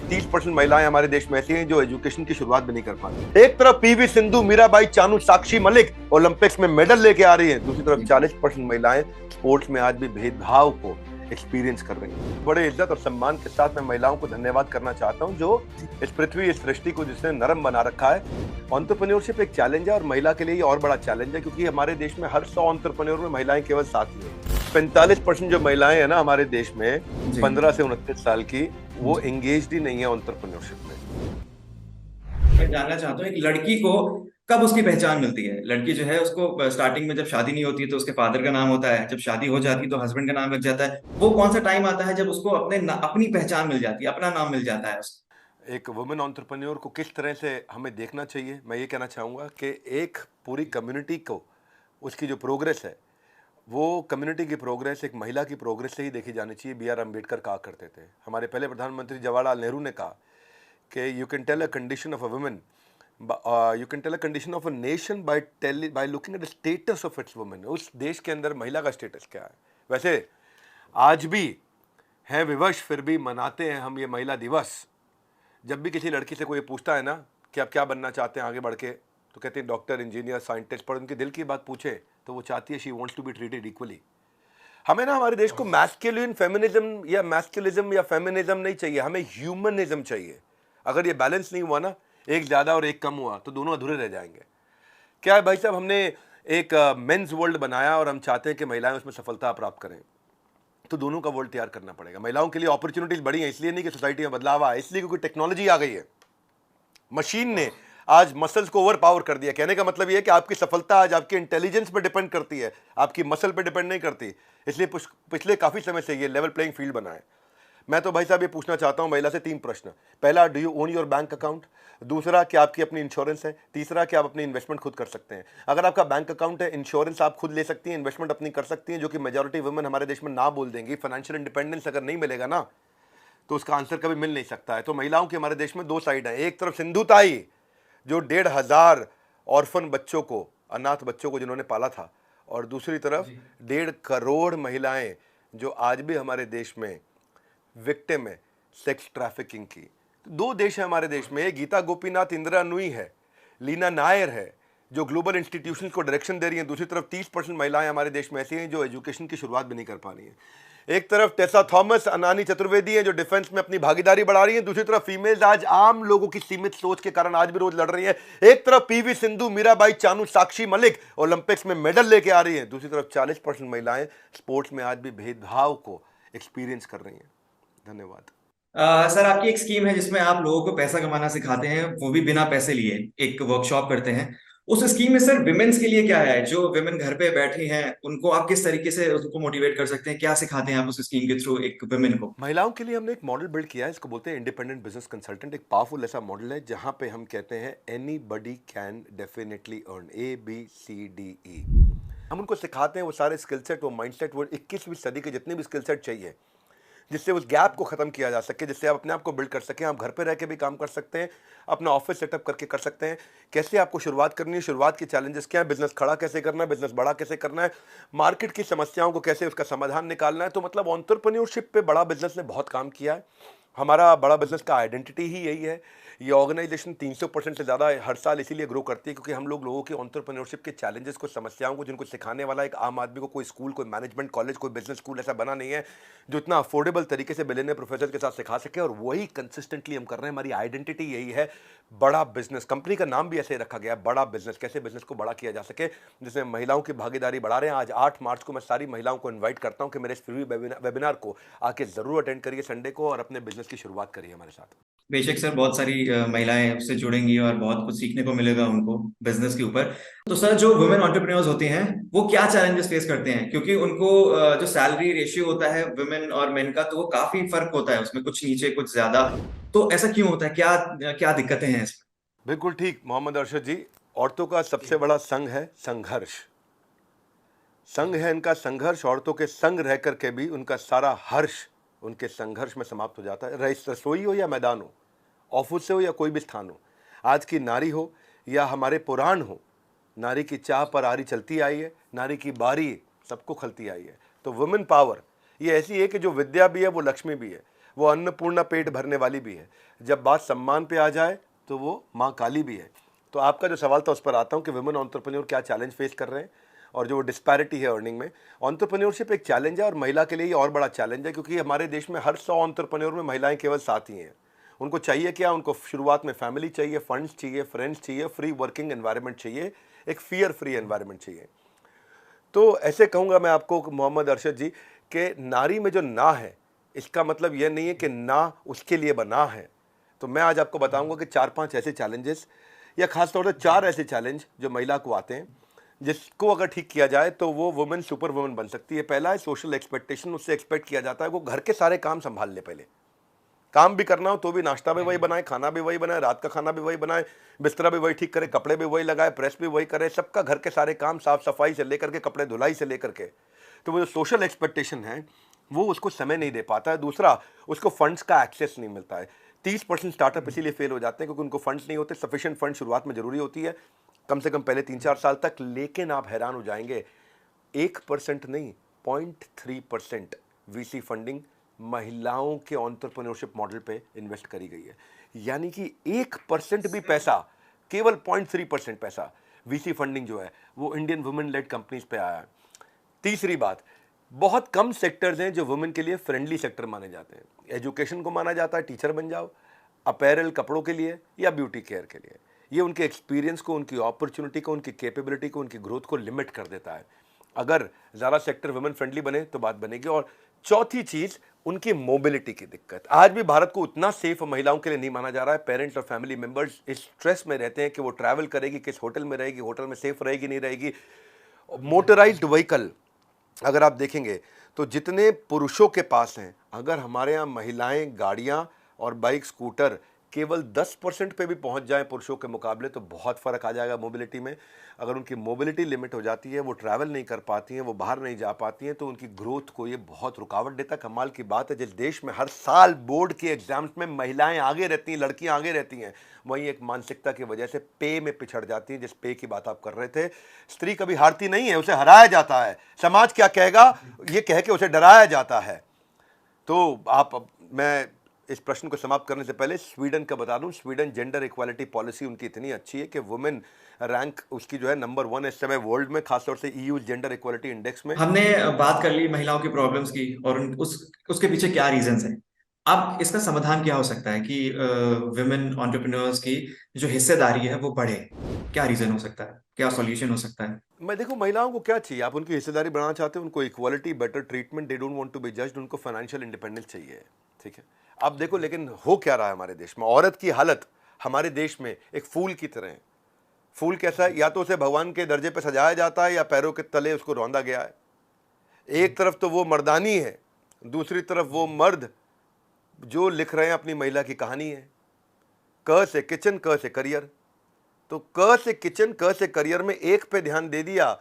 30% महिलाएं हमारे देश में ऐसी हैं जो एजुकेशन की शुरुआत भी नहीं कर पाती। एक तरफ पीवी सिंधु, मीराबाई चानू, साक्षी मलिक ओलंपिक्स में मेडल लेके आ रही हैं, दूसरी तरफ 40% महिलाएं स्पोर्ट्स में आज भी भेदभाव को एक्सपीरियंस कर रही हैं। बड़े इज्जत और सम्मान के साथ मैं महिलाओं को धन्यवाद करना चाहता हूं जो इस पृथ्वी, इस सृष्टि को जिसने नरम बना रखा है। एंटरप्रेन्योरशिप एक चैलेंज है और महिला के लिए ये और बड़ा चैलेंज है, क्योंकि हमारे देश में हर 100 एंटरप्रेन्योर में महिलाएं केवल 7 ही हैं। 45% जो महिलाएं हैं ना हमारे देश में 15 से 29 साल की, वो एंगेज्ड ही नहीं है एंटरप्रेन्योरशिप में। मैं जानना चाहता हूँ एक लड़की को कब उसकी पहचान मिलती है। लड़की जो है उसको स्टार्टिंग में जब शादी नहीं होती है तो उसके फादर का नाम होता है, जब शादी हो जाती है तो हस्बैंड का नाम लग जाता है। वो कौन सा टाइम आता है जब उसको अपनी पहचान मिल जाती है, अपना नाम मिल जाता है उसको? एक वुमेन एंटरप्रेन्योर को किस तरह से हमें देखना चाहिए, मैं ये कहना चाहूँगा कि एक पूरी कम्युनिटी को उसकी जो प्रोग्रेस है वो कम्युनिटी की प्रोग्रेस एक महिला की प्रोग्रेस से ही देखी जानी चाहिए। बी आर अम्बेडकर कहा करते थे, हमारे पहले प्रधानमंत्री जवाहरलाल नेहरू ने कहा कि you can tell a condition of a women, you can tell a condition of a nation by looking at the status of its women. उस देश के अंदर महिला का स्टेटस क्या है। वैसे आज भी हैं विवश, फिर भी मनाते हैं हम ये महिला दिवस। जब भी किसी लड़की से कोई पूछता है ना कि आप क्या बनना चाहते हैं आगे बढ़ के, तो कहते हैं डॉक्टर, इंजीनियर, साइंटिस्ट, पर उनके दिल की बात पूछे तो वो चाहती है she wants to be treated equally. हमें ना हमारे देश को मैस्कुलिन फेमिनिज्म या मैस्कुलिज्म या फेमिनिज्म नहीं चाहिए, हमें ह्यूमनिज्म चाहिए। अगर ये बैलेंस नहीं हुआ ना, एक ज़्यादा और एक कम हुआ, तो दोनों अधूरे रह जाएंगे। क्या है भाई साहब, हमने एक मेंस वर्ल्ड बनाया और हम चाहते हैं कि महिलाएं उसमें सफलता प्राप्त करें, तो दोनों का वर्ल्ड तैयार करना पड़ेगा। महिलाओं के लिए अपॉर्चुनिटीज बढ़ी हैं, इसलिए नहीं कि सोसाइटी में बदलाव आया, इसलिए क्योंकि टेक्नोलॉजी आ गई है। मशीन ने आज मसल्स को ओवर पावर कर दिया। कहने का मतलब यह है कि आपकी सफलता आज आपके इंटेलिजेंस पर डिपेंड करती है, आपकी मसल पर डिपेंड नहीं करती। इसलिए पिछले काफ़ी समय से ये लेवल प्लेइंग फील्ड बना है। मैं तो भाई साहब ये पूछना चाहता हूं महिला से 3 प्रश्न। पहला, do you own your bank account? दूसरा, क्या आपकी अपनी इंश्योरेंस है? तीसरा, क्या आप अपनी इन्वेस्टमेंट खुद कर सकते हैं? अगर आपका बैंक अकाउंट है, इंश्योरेंस आप खुद ले सकती हैं, इन्वेस्टमेंट अपनी कर सकती हैं, जो कि मेजॉरिटी वुमेन हमारे देश में ना बोल देंगी। फाइनेंशियल इंडिपेंडेंस अगर नहीं मिलेगा ना, तो उसका आंसर कभी मिल नहीं सकता है। तो महिलाओं की हमारे देश में 2 साइड है। एक तरफ सिंधु ताई जो 1,500 ऑर्फन बच्चों को, अनाथ बच्चों को जिन्होंने पाला था, और दूसरी तरफ 1.5 करोड़ महिलाएं जो आज भी हमारे देश में विक्टिम है सेक्स ट्रैफिकिंग की। 2 देश है हमारे देश में, गीता गोपीनाथ, इंदिरा नुई है, लीना नायर है जो ग्लोबल इंस्टीट्यूशन को डायरेक्शन दे रही हैं। दूसरी तरफ 30% महिलाएं हमारे देश में ऐसी हैं जो एजुकेशन की शुरुआत भी नहीं कर पा रही हैं। एक तरफ टेसा थॉमस, अनानी चतुर्वेदी हैं जो डिफेंस में अपनी भागीदारी बढ़ा रही हैं। दूसरी तरफ फीमेल्स आज आम लोगों की सीमित सोच के कारण आज भी रोज लड़ रही हैं। एक तरफ पीवी सिंधु, मीराबाई चानू, साक्षी मलिक ओलंपिक्स में मेडल लेके आ रही हैं, दूसरी तरफ 40% महिलाएं स्पोर्ट्स में आज भी भेदभाव को एक्सपीरियंस कर रही हैं। धन्यवाद। सर, आपकी एक स्कीम है जिसमें आप लोगों को पैसा कमाना सिखाते हैं, वो भी बिना पैसे लिए एक वर्कशॉप करते हैं। उस स्कीम में सर विमेन्स के लिए क्या है? जो विमेन घर पे बैठी हैं उनको आप किस तरीके से उनको मोटिवेट कर सकते हैं? क्या सिखाते हैं आप उस स्कीम के थ्रू एक विमेन को? महिलाओं के लिए हमने एक मॉडल बिल्ड किया है, इसको बोलते हैं इंडिपेंडेंट बिजनेस कंसल्टेंट। एक पावरफुल ऐसा मॉडल है जहां पे हम कहते हैं any buddy can definitely earn, ABCDE। हम उनको सिखाते हैं वो सारे स्किल सेट, वो माइंडसेट, वो 21वीं सदी के जितने भी स्किल सेट चाहिए, जिससे उस गैप को खत्म किया जा सके, जिससे आप अपने आप को बिल्ड कर सकें। आप घर पे रह के भी काम कर सकते हैं, अपना ऑफिस सेटअप करके कर सकते हैं। कैसे आपको शुरुआत करनी है, शुरुआत के चैलेंजेस क्या है, बिजनेस खड़ा कैसे करना है, बिजनेस बड़ा कैसे करना है, मार्केट की समस्याओं को कैसे उसका समाधान निकालना है। तो मतलब एंटरप्रेन्योरशिप पे बड़ा बिजनेस ने बहुत काम किया है। हमारा बड़ा बिजनेस का आइडेंटिटी ही यही है। ये ऑर्गेनाइजेशन 300% से ज़्यादा हर साल इसीलिए ग्रो करती है क्योंकि हम लोगों के एंटरप्रेन्योरशिप के चैलेंजेस को, समस्याओं को, जिनको सिखाने वाला एक आम आदमी को कोई स्कूल, कोई मैनेजमेंट कॉलेज, कोई बिजनेस स्कूल ऐसा बना नहीं है जो इतना अफोर्डेबल तरीके से बिलियनियर प्रोफेसर के साथ सिखा सके। और वही कंसिस्टेंटली हम कर रहे हैं। हमारी आइडेंटिटी यही है, बड़ा बिजनेस। कंपनी का नाम भी ऐसे रखा गया है, बड़ा बिजनेस। कैसे बिजनेस को बड़ा किया जा सके, जिसमें महिलाओं की भागीदारी बढ़ा रहे हैं। आज 8 मार्च को मैं सारी महिलाओं को इन्वाइट करता हूं कि मेरे इस फ्री वेबिनार को आके जरूर अटेंड करिए संडे को, और अपने बिजनेस की शुरुआत करिए हमारे साथ। बेशक सर, बहुत सारी महिलाएं उससे जुड़ेंगी और बहुत कुछ सीखने को मिलेगा उनको बिजनेस के ऊपर। तो सर, जो वुमेन एंटरप्रेन्योर्स होते हैं वो क्या चैलेंजेस फेस करते हैं? क्योंकि उनको जो सैलरी रेशियो होता है वुमेन और मेन का, तो वो काफी फर्क होता है उसमें, कुछ नीचे कुछ ज्यादा। तो ऐसा क्यों होता है? क्या क्या दिक्कतें हैं इसमें? बिल्कुल ठीक मोहम्मद अरशद जी। औरतों का सबसे बड़ा संघ है संघर्ष। संघ है इनका संघर्ष। औरतों के संग रह करके भी उनका सारा हर्ष उनके संघर्ष में समाप्त हो जाता है। रसोई हो या मैदान हो, ऑफिस से हो या कोई भी स्थान हो, आज की नारी हो या हमारे पुराण हो, नारी की चाह पर आरी चलती आई है, नारी की बारी सबको खलती आई है। तो वुमेन पावर ये ऐसी है कि जो विद्या भी है वो लक्ष्मी भी है। वो अन्नपूर्णा पेट भरने वाली भी है। जब बात सम्मान पे आ जाए तो वो माँ काली भी है। तो आपका जो सवाल था उस पर आता हूँ कि वुमेन एंटरप्रेन्योर क्या चैलेंज फेस कर रहे हैं और जो डिस्पैरिटी है अर्निंग में। एंटरप्रेन्योरशिप एक चैलेंज है और महिला के लिए ये और बड़ा चैलेंज है, क्योंकि हमारे देश में हर 100 एंटरप्रेन्योर में महिलाएं केवल 7 ही हैं। उनको चाहिए क्या? उनको शुरुआत में फैमिली चाहिए, फंड्स चाहिए, फ्रेंड्स चाहिए, फ्री वर्किंग एनवायरनमेंट चाहिए, एक फियर फ्री एनवायरनमेंट चाहिए। तो ऐसे कहूँगा मैं आपको मोहम्मद अरशद जी कि नारी में जो ना है, इसका मतलब यह नहीं है कि ना उसके लिए बना है। तो मैं आज आपको बताऊंगा कि 4-5 ऐसे चैलेंजेस या खास तौर से 4 ऐसे चैलेंज जो महिला को आते हैं, जिसको अगर ठीक किया जाए तो वो वुमेन सुपर वुमेन बन सकती है। पहला है सोशल एक्सपेक्टेशन। उससे एक्सपेक्ट किया जाता है वो घर के सारे काम संभाल ले। पहले काम भी करना हो तो भी नाश्ता भी वही बनाए, खाना भी वही बनाए, रात का खाना भी वही बनाए, बिस्तरा भी वही ठीक करे, कपड़े भी वही लगाए, प्रेस भी वही करे, सबका घर के सारे काम, साफ सफाई से लेकर के कपड़े धुलाई से लेकर के। तो वो जो सोशल एक्सपेक्टेशन है वो उसको समय नहीं दे पाता है। दूसरा, उसको फंड्स का एक्सेस नहीं मिलता है। 30% स्टार्टअप इसीलिए फेल हो जाते हैं क्योंकि उनको फंड्स नहीं होते। सफिशिएंट फंड शुरुआत में जरूरी होती है, कम से कम पहले 3-4 साल तक। लेकिन आप हैरान हो जाएंगे, 1% नहीं, 0.3% वीसी फंडिंग महिलाओं के एंटरप्रेन्योरशिप मॉडल पे इन्वेस्ट करी गई है। यानी कि 1% भी पैसा, केवल 0.3% पैसा वीसी फंडिंग जो है वो इंडियन वुमेन लेड कंपनीज पे आया है। तीसरी बात, बहुत कम सेक्टर्स हैं जो वुमेन के लिए फ्रेंडली सेक्टर माने जाते हैं। एजुकेशन को माना जाता है, टीचर बन जाओ, अपैरल कपड़ों के लिए या ब्यूटी केयर के लिए। ये उनके एक्सपीरियंस को, उनकी अपॉर्चुनिटी को, उनकी कैपेबिलिटी को, उनकी ग्रोथ को लिमिट कर देता है। अगर ज़्यादा सेक्टर वुमेन फ्रेंडली बने तो बात बनेगी। और चौथी चीज़, उनकी मोबिलिटी की दिक्कत। आज भी भारत को उतना सेफ महिलाओं के लिए नहीं माना जा रहा है। पेरेंट्स और फैमिली मेंबर्स इस स्ट्रेस में रहते हैं कि वो ट्रैवल करेगी, किस होटल में रहेगी, होटल में सेफ रहेगी नहीं रहेगी। मोटराइज्ड व्हीकल अगर आप देखेंगे तो जितने पुरुषों के पास हैं, अगर हमारे यहाँ महिलाएं गाड़ियां और बाइक स्कूटर केवल 10% पे भी पहुंच जाएं पुरुषों के मुकाबले, तो बहुत फ़र्क आ जाएगा मोबिलिटी में। अगर उनकी मोबिलिटी लिमिट हो जाती है, वो ट्रैवल नहीं कर पाती हैं, वो बाहर नहीं जा पाती हैं, तो उनकी ग्रोथ को ये बहुत रुकावट देता है। कमाल की बात है, जिस देश में हर साल बोर्ड के एग्जाम्स में महिलाएं आगे रहती हैं, लड़कियां आगे रहती हैं, वहीं एक मानसिकता की वजह से पे में पिछड़ जाती हैं। जिस पे की बात आप कर रहे थे, स्त्री कभी हारती नहीं है, उसे हराया जाता है। समाज क्या कहेगा ये कह के उसे डराया जाता है। तो मैं इस प्रश्न को समाप्त करने से पहले स्वीडन का बता दूं। स्वीडन जेंडर इक्वालिटी पॉलिसी उनकी इतनी अच्छी है कि वुमेन रैंक उसकी जो है नंबर 1 इस समय वर्ल्ड में, खासतौर से ईयू जेंडर इक्वालिटी इंडेक्स में। हमने बात कर ली महिलाओं की प्रॉब्लम्स की और उसके पीछे क्या रीजंस हैं। अब इसका समाधान क्या हो सकता है कि विमेन एंटरप्रेन्योर्स की जो हिस्सेदारी है वो बढ़े? क्या रीजन हो सकता है, क्या सॉल्यूशन हो सकता है? मैं देखो, महिलाओं को क्या चाहिए? आप उनकी हिस्सेदारी बढ़ाना चाहते हैं, उनको equality, better treatment, they don't want to be judged, उनको फाइनेंशियल इंडिपेंडेंस चाहिए। ठीक है, अब देखो, लेकिन हो क्या रहा है हमारे देश में? औरत की हालत हमारे देश में एक फूल की तरह है। फूल कैसा है? या तो उसे भगवान के दर्जे पे सजाया जाता है या पैरों के तले उसको रौंदा गया है। एक तरफ तो वो मर्दानी है, दूसरी तरफ वो मर्द जो लिख रहे हैं अपनी महिला की कहानी है। क से किचन, क से करियर। तो क से किचन, क से करियर में एक पे ध्यान दे दिया,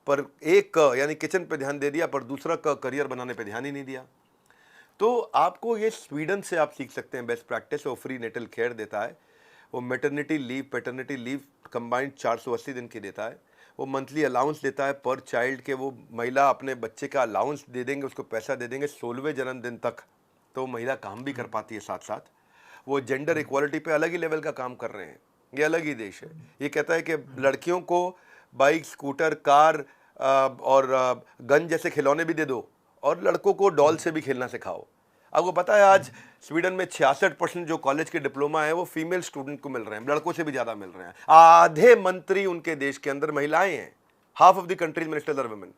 पर एक क यानी किचन पे ध्यान दे दिया, पर दूसरा क करियर बनाने पे ध्यान ही नहीं दिया। तो आपको ये स्वीडन से आप सीख सकते हैं बेस्ट प्रैक्टिस। वो फ्री नेटल केयर देता है, वो maternity leave, paternity leave combined 480 दिन की देता है। वो मंथली अलाउंस देता है पर चाइल्ड के। वो महिला अपने बच्चे का अलाउंस दे देंगे, उसको पैसा दे देंगे 16वें जन्मदिन तक। तो वो महिला काम भी कर पाती है साथ साथ। वो जेंडर इक्वालिटी पे अलग ही लेवल का काम कर रहे हैं। ये अलग ही देश है। ये कहता है कि लड़कियों को बाइक, स्कूटर, कार और गन जैसे खिलौने भी दे दो, और लड़कों को डॉल से भी खेलना सिखाओ। आपको पता है आज स्वीडन में 66% जो कॉलेज के डिप्लोमा है वो फीमेल स्टूडेंट को मिल रहे हैं, लड़कों से भी ज़्यादा मिल रहे हैं। आधे मंत्री उनके देश के अंदर महिलाएं हैं। Half of the countries ministers are women.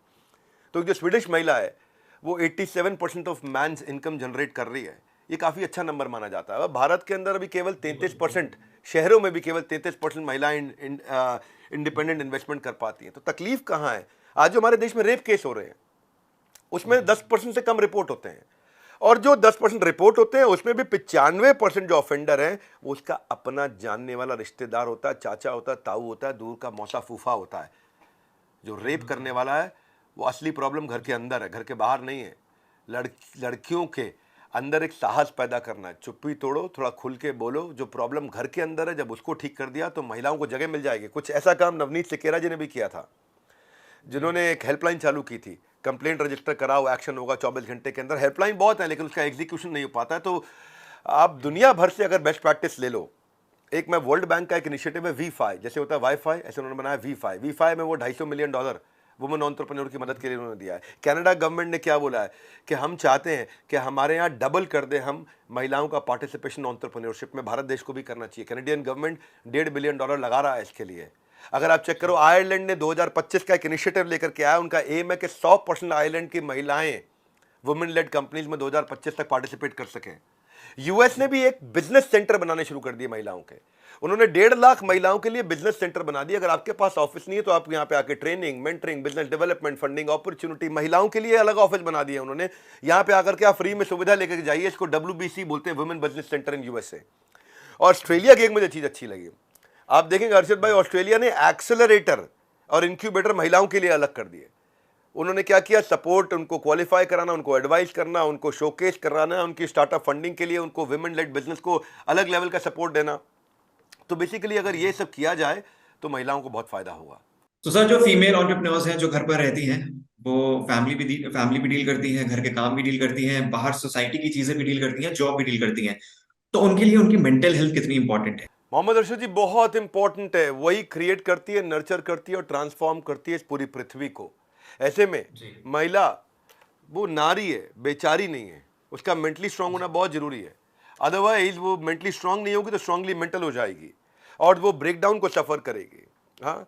तो जो स्वीडिश महिला है वो 87% ऑफ मैन्स इनकम जनरेट कर रही है। ये काफ़ी अच्छा नंबर माना जाता है। भारत के अंदर अभी केवल 33%, शहरों में भी केवल 33% महिलाएं इंडिपेंडेंट इन्वेस्टमेंट कर पाती हैं। तो तकलीफ कहाँ है? आज जो हमारे देश में रेप केस हो रहे हैं उसमें 10% से कम रिपोर्ट होते हैं, और जो 10% रिपोर्ट होते हैं उसमें भी 95% जो ऑफेंडर हैं वो उसका अपना जानने वाला रिश्तेदार होता है, चाचा होता है, ताऊ होता है, दूर का मौसा फूफा होता है। जो रेप करने वाला है वो असली प्रॉब्लम घर के अंदर है, घर के बाहर नहीं है। लड़कियों के अंदर एक साहस पैदा करना है। चुप्पी तोड़ो, थोड़ा खुल के बोलो। जो प्रॉब्लम घर के अंदर है, जब उसको ठीक कर दिया तो महिलाओं को जगह मिल जाएगी। कुछ ऐसा काम नवनीत सिकेरा जी ने भी किया था, जिन्होंने एक हेल्पलाइन चालू की थी कंप्लेंट रजिस्टर कराओ, एक्शन होगा 24 घंटे के अंदर। हेल्पलाइन बहुत है लेकिन उसका एग्जीक्यूशन नहीं हो पाता है। तो आप दुनिया भर से अगर बेस्ट प्रैक्टिस ले लो, एक मैं वर्ल्ड बैंक का एक इनिशिएटिव है V5, जैसे होता है वाईफाई, ऐसे उन्होंने बनाया V5 में वो $250 मिलियन वुमेन एंटरप्रेन्योर की मदद के लिए उन्होंने दिया है। कनाडा गवर्नमेंट ने क्या बोला है कि हम चाहते हैं कि हमारे यहाँ डबल कर दे हम महिलाओं का पार्टिसिपेशन एंटरप्रेन्योरशिप में। भारत देश को भी करना चाहिए। कैनेडियन गवर्नमेंट $1.5 बिलियन लगा रहा है इसके लिए। अगर आप चेक करो, आयरलैंड ने 2025 का एक इनिशिएटिव लेकर के आया। उनका एम है कि 100% आयरलैंड की महिलाएं वुमेन लेड कंपनीज में 2025 तक पार्टिसिपेट कर सकें। यूएस ने भी एक बिजनेस सेंटर बनाने शुरू कर दिए महिलाओं के। उन्होंने 1.5 लाख महिलाओं के लिए बिजनेस सेंटर बना दिए। अगर आपके पास ऑफिस नहीं है तो आप यहाँ पे आके training, mentoring, business development, funding, opportunity, महिलाओं के लिए अलग ऑफिस बना दिए उन्होंने। यहाँ पे आकर के आप फ्री में सुविधा लेकर जाइए। इसको WBC बोलते हैं, women business centre in USA. Australia की एक मुझे चीज अच्छी लगी, आप देखेंगे अर्षद भाई, ऑस्ट्रेलिया ने एक्सेलरेटर और इंक्यूबेटर महिलाओं के लिए अलग कर दिए। उन्होंने क्या किया, सपोर्ट, उनको क्वालिफाई कराना, उनको एडवाइस करना, उनको शोकेस कराना, उनकी स्टार्टअप फंडिंग के लिए उनको विमेन लेड बिजनेस को अलग लेवल का सपोर्ट देना। तो बेसिकली अगर ये सब किया जाए तो महिलाओं को बहुत फायदा होगा। तो सर, जो फीमेल एंटरप्रेन्योर्स हैं जो घर पर रहती हैं, वो फैमिली भी डील करती हैं, घर के काम भी डील करती हैं, बाहर सोसाइटी की चीजें भी डील करती हैं, जॉब भी डील करती हैं, तो उनके लिए उनकी मेंटल हेल्थ कितनी इंपॉर्टेंट है? मोहम्मद अर्शद जी, बहुत इंपॉर्टेंट है। वही क्रिएट करती है, नर्चर करती है और ट्रांसफॉर्म करती है इस पूरी पृथ्वी को। ऐसे में जी। महिला वो नारी है, बेचारी नहीं है। उसका मेंटली स्ट्रांग होना बहुत जरूरी है। अदरवाइज वो मेंटली स्ट्रांग नहीं होगी तो स्ट्रांगली मेंटल हो जाएगी और वो ब्रेकडाउन को सफर करेगी। हाँ,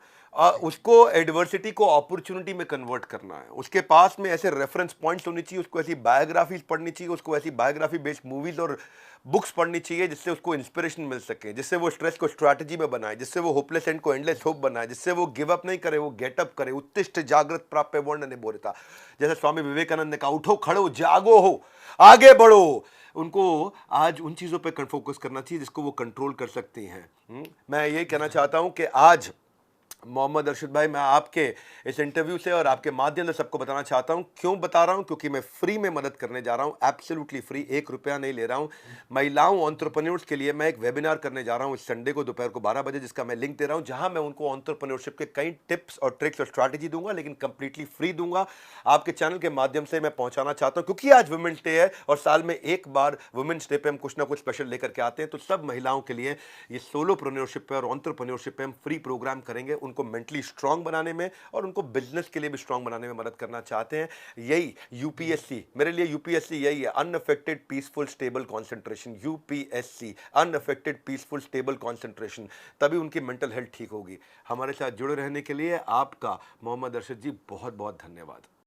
उसको एडवर्सिटी को अपॉर्चुनिटी में कन्वर्ट करना है। उसके पास में ऐसे रेफरेंस पॉइंट्स होनी चाहिए, उसको ऐसी बायोग्राफीज पढ़नी चाहिए, उसको ऐसी बायोग्राफी बेस्ड मूवीज और बुक्स पढ़नी चाहिए जिससे उसको इंस्पिरेशन मिल सके, जिससे वो स्ट्रेस को स्ट्रैटेजी में बनाए, जिससे वो होपलेस एंड को एंडलेस होप बनाए, जिससे वो गिव अप नहीं करे, वो गेट अप करे। उत्तिष्ठ जागृत प्राप्य वर्ण ने बोलता, जैसे स्वामी विवेकानंद ने कहा, उठो खड़ो जागो हो आगे बढ़ो। उनको आज उन चीज़ों पे फोकस करना चाहिए जिसको वो कंट्रोल कर सकती हैं। मैं यही कहना चाहता हूं कि आज मोहम्मद अर्शद भाई, मैं आपके इस इंटरव्यू से और आपके माध्यम से सबको बताना चाहता हूं। क्यों बता रहा हूं? क्योंकि मैं फ्री में मदद करने जा रहा हूं, एब्सोल्युटली फ्री, 1 रुपया नहीं ले रहा हूं। महिलाओं एंटरप्रेन्योर्स के लिए मैं एक वेबिनार करने जा रहा हूं इस संडे को दोपहर को 12 बजे, जिसका मैं लिंक दे रहा हूं, जहां मैं उनको एंटरप्रेन्योरशिप के कई टिप्स और ट्रिक्स और स्ट्रैटेजी दूंगा, लेकिन कंप्लीटली फ्री दूंगा। आपके चैनल के माध्यम से मैं पहुंचाना चाहता हूं, क्योंकि आज वुमेन्स डे है और साल में एक बार वुमेन्स डे पे हम कुछ ना कुछ स्पेशल लेकर के आते हैं। तो सब महिलाओं के लिए ये सोलोप्रेन्योरशिप पे और एंटरप्रेन्योरशिप पे हम फ्री प्रोग्राम करेंगे। उनको मेंटली स्ट्रांग बनाने में और उनको बिजनेस के लिए भी स्ट्रांग बनाने में मदद करना चाहते हैं। यही यूपीएससी, मेरे लिए यूपीएससी यही है, unaffected peaceful stable concentration. UPSC, unaffected peaceful stable concentration, तभी उनकी मेंटल हेल्थ ठीक होगी। हमारे साथ जुड़े रहने के लिए आपका मोहम्मद अर्शद जी बहुत बहुत धन्यवाद।